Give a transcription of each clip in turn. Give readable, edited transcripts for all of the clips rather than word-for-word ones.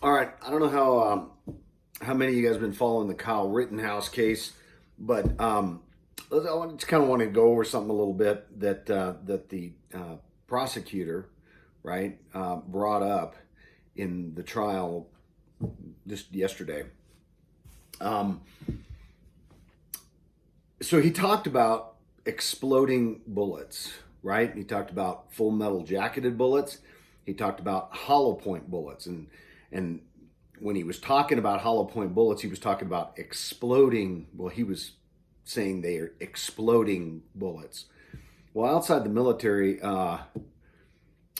All right, I don't know how many of you guys have been following the Kyle Rittenhouse case, but I just kind of want to go over something a little bit that the prosecutor, right, brought up in the trial just yesterday. So he talked about exploding bullets, right? He talked about full metal jacketed bullets. He talked about hollow point bullets, and when he was talking about hollow point bullets, he was talking about exploding. Well, he was saying they are exploding bullets. Well, outside the military, I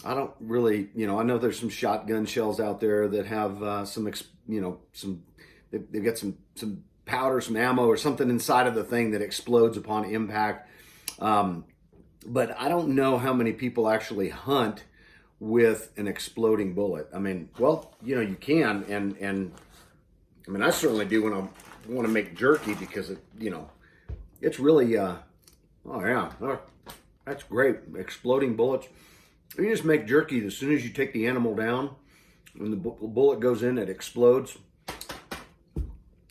don't really, I know there's some shotgun shells out there that have they've got some powder, some ammo, or something inside of the thing that explodes upon impact. But I don't know how many people actually hunt with an exploding bullet. I mean, well, you can, and I mean, I certainly do when I want to make jerky because it's really, oh yeah, that's great. Exploding bullets. You just make jerky as soon as you take the animal down, when the bullet goes in, it explodes.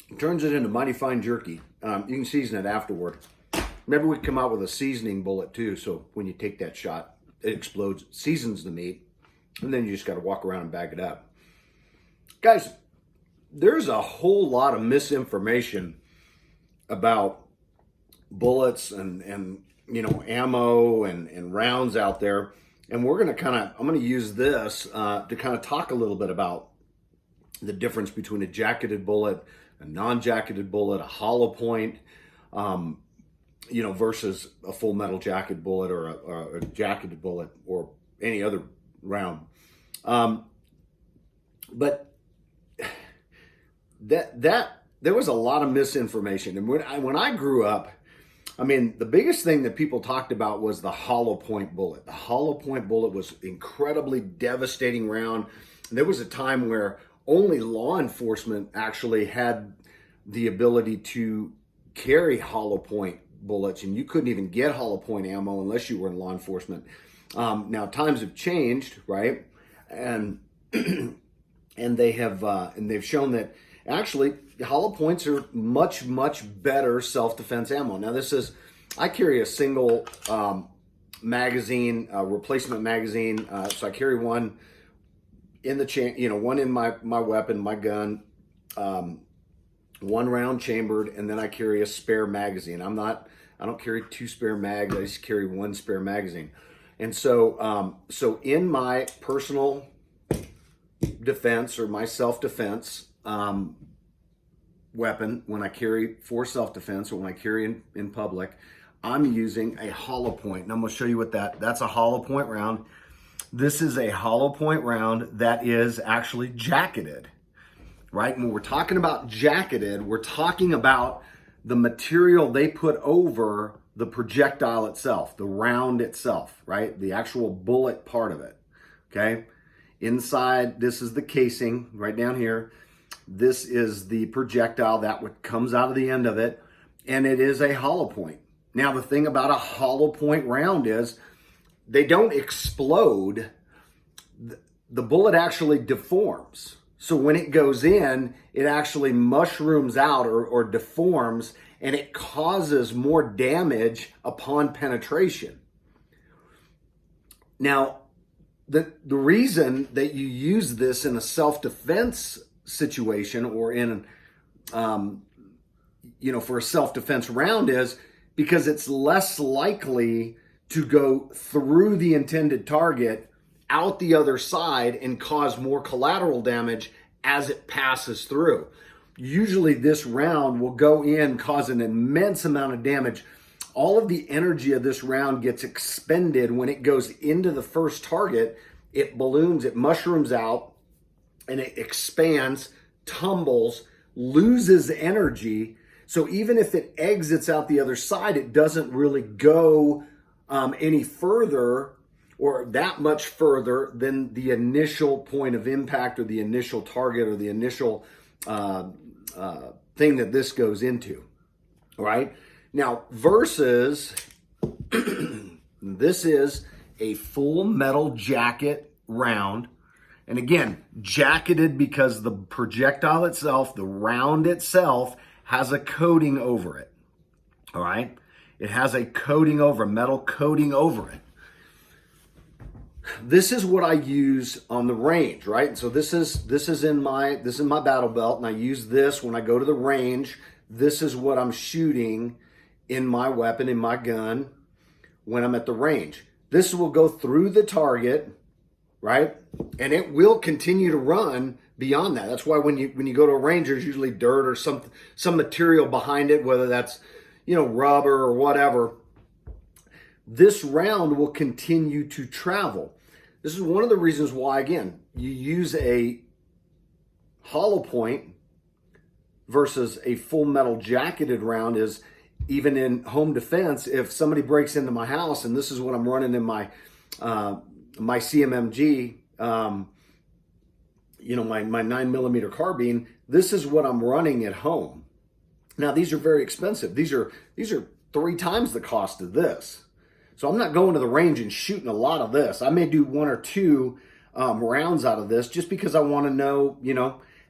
It turns it into mighty fine jerky. You can season it afterward. Maybe we come out with a seasoning bullet too, so when you take that shot, it explodes, seasons the meat, and then you just got to walk around and bag it up. Guys, there's a whole lot of misinformation about bullets and ammo and rounds out there, and we're going to I'm going to use this to kind of talk a little bit about the difference between a jacketed bullet, a non-jacketed bullet, a hollow point, versus a full metal jacketed bullet or a jacketed bullet or any other round. But that there was a lot of misinformation. And when I grew up, I mean, the biggest thing that people talked about was the hollow point bullet. The hollow point bullet was incredibly devastating round. There was a time where only law enforcement actually had the ability to carry hollow point bullets, and you couldn't even get hollow point ammo unless you were in law enforcement. Now times have changed, right? And and they've shown that actually hollow points are much better self-defense ammo. Now I carry a single magazine, replacement magazine, so I carry one in the one in my weapon, my gun, one round chambered, and then I carry a spare magazine. I don't carry two spare mags. I just carry one spare magazine. And so in my personal defense or my self-defense weapon, when I carry for self-defense or when I carry in public, I'm using a hollow point. And I'm going to show you what that's a hollow point round. This is a hollow point round that is actually jacketed, right? And when we're talking about jacketed, we're talking about the material they put over the projectile itself, the round itself, right? The actual bullet part of it, okay? Inside, this is the casing right down here. This is the projectile that comes out of the end of it, and it is a hollow point. Now, the thing about a hollow point round is they don't explode. The bullet actually deforms. So when it goes in, it actually mushrooms out or deforms, and it causes more damage upon penetration. Now, the reason that you use this in a self-defense situation or in, for a self-defense round is because it's less likely to go through the intended target out the other side and cause more collateral damage as it passes through. Usually this round will go in, cause an immense amount of damage. All of the energy of this round gets expended when it goes into the first target. It balloons, it mushrooms out, and it expands, tumbles, loses energy. So even if it exits out the other side, it doesn't really go any further or that much further than the initial point of impact or the initial target or the initial thing that this goes into, right? Now, versus this is a full metal jacket round, And again, jacketed because the projectile itself, the round itself, has a coating over it. All right? It has a coating over, metal coating over it. This is what I use on the range, right? So this is in my battle belt, and I use this when I go to the range. This is what I'm shooting in my weapon, in my gun, when I'm at the range. This will go through the target, right? And it will continue to run beyond that. That's why when you go to a range, there's usually dirt or some material behind it, whether that's, rubber or whatever. This round will continue to travel. This is one of the reasons why, again, you use a hollow point versus a full metal jacketed round. Is even in home defense, if somebody breaks into my house, and this is what I'm running in my my CMMG, my 9mm carbine, this is what I'm running at home. Now, these are very expensive. These are 3 times the cost of this. So I'm not going to the range and shooting a lot of this. I may do 1 or 2 rounds out of this just because I want to know,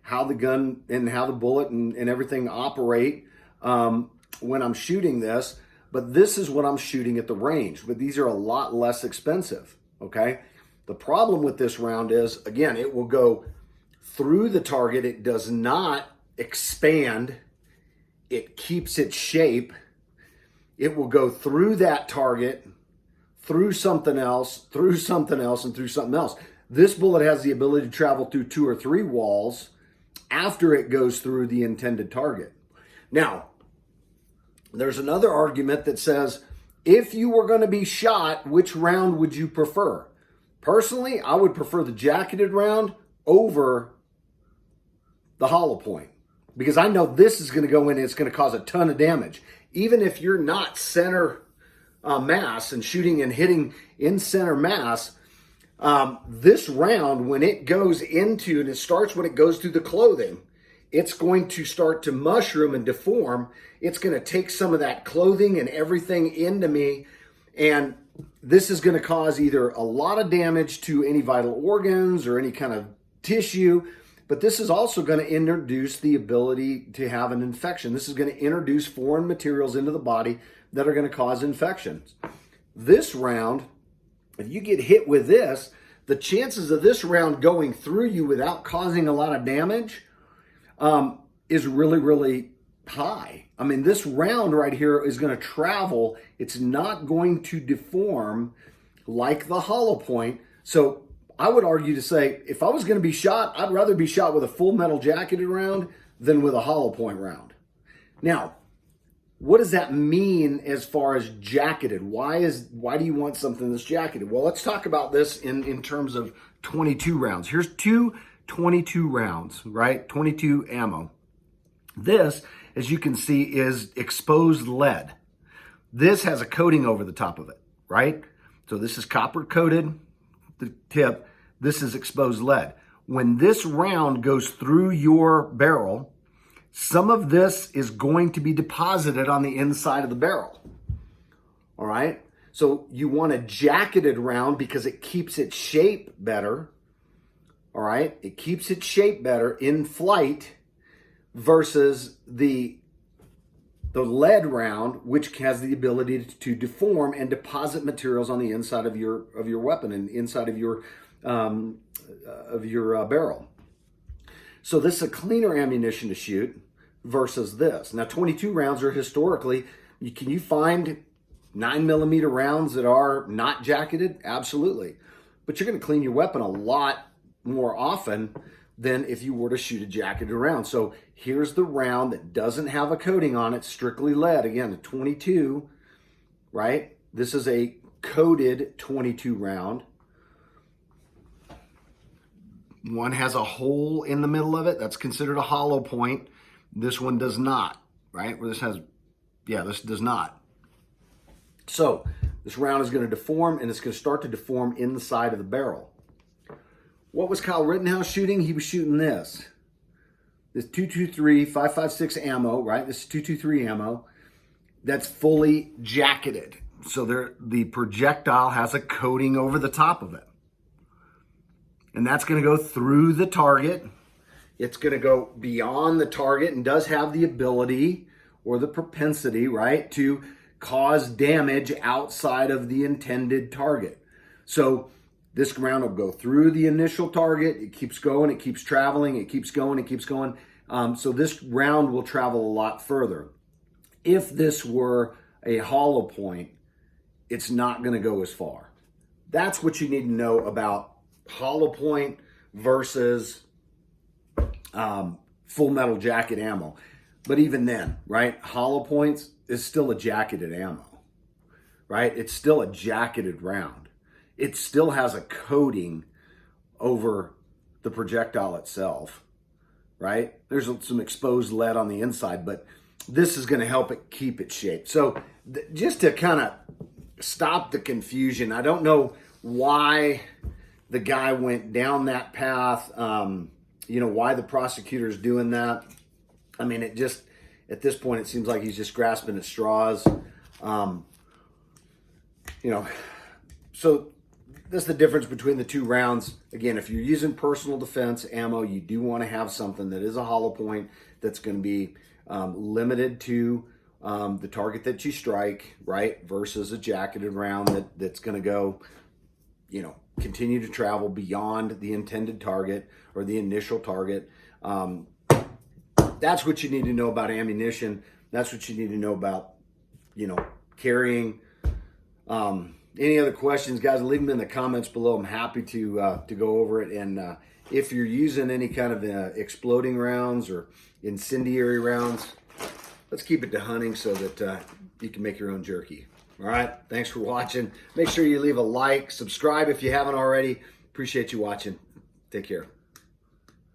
how the gun and how the bullet and everything operate when I'm shooting this. But this is what I'm shooting at the range. But these are a lot less expensive, okay? The problem with this round is, again, it will go through the target. It does not expand. It keeps its shape. It will go through that target, through something else, and through something else. This bullet has the ability to travel through 2 or 3 walls after it goes through the intended target. Now, there's another argument that says, if you were going to be shot, which round would you prefer? Personally, I would prefer the jacketed round over the hollow point, because I know this is going to go in and it's going to cause a ton of damage. Even if you're not center mass and shooting and hitting in center mass, this round, when it goes into, and it starts when it goes through the clothing, it's going to start to mushroom and deform. It's going to take some of that clothing and everything into me, and this is going to cause either a lot of damage to any vital organs or any kind of tissue, but this is also going to introduce the ability to have an infection. This is going to introduce foreign materials into the body that are going to cause infections. This round, if you get hit with this, the chances of this round going through you without causing a lot of damage is really, really high. I mean, this round right here is going to travel. It's not going to deform like the hollow point. So I would argue to say, if I was going to be shot, I'd rather be shot with a full metal jacketed round than with a hollow point round. Now, what does that mean as far as jacketed? Why do you want something that's jacketed? Well, let's talk about this in terms of 22 rounds. Here's 2 22 rounds, right? 22 ammo. This, as you can see, is exposed lead. This has a coating over the top of it, right? So this is copper coated, the tip. This is exposed lead. When this round goes through your barrel, some of this is going to be deposited on the inside of the barrel. All right? So you want a jacketed round because it keeps its shape better. All right? It keeps its shape better in flight versus the lead round, which has the ability to deform and deposit materials on the inside of your weapon and inside of your barrel. So this is a cleaner ammunition to shoot versus this. Now, 22 rounds are historically, can you find 9mm rounds that are not jacketed? Absolutely. But you're going to clean your weapon a lot more often than if you were to shoot a jacketed round. So here's the round that doesn't have a coating on it, strictly lead. Again, a 22, right? This is a coated 22 round. One has a hole in the middle of it. That's considered a hollow point. This one does not, right? Where this has, this does not. So this round is going to deform, and it's going to start to deform in the side of the barrel. What was Kyle Rittenhouse shooting? He was shooting this 223 5.56 ammo, right? This is 223 ammo. That's fully jacketed. So the projectile has a coating over the top of it. and that's going to go through the target. It's going to go beyond the target and does have the ability or the propensity, right, to cause damage outside of the intended target. So this round will go through the initial target. It keeps going, it keeps traveling, it keeps going, it keeps going. So this round will travel a lot further. If this were a hollow point, it's not going to go as far. That's what you need to know about hollow point versus full metal jacket ammo. But even then, right, hollow points is still a jacketed ammo, right? It's still a jacketed round. It still has a coating over the projectile itself, right? There's some exposed lead on the inside, but this is going to help it keep its shape. So just to kind of stop the confusion, I don't know why the guy went down that path, why the prosecutor's doing that. I mean, it just, at this point, it seems like he's just grasping at straws. So that's the difference between the two rounds. Again, if you're using personal defense ammo, you do want to have something that is a hollow point that's going to be limited to the target that you strike, right? Versus a jacketed round that's going to go, continue to travel beyond the intended target or the initial target. That's what you need to know about ammunition. That's what you need to know about, carrying. Any other questions, guys, leave them in the comments below. I'm happy to go over it. And if you're using any kind of exploding rounds or incendiary rounds, let's keep it to hunting so that you can make your own jerky. All right, thanks for watching. Make sure you leave a like, subscribe if you haven't already. Appreciate you watching. Take care.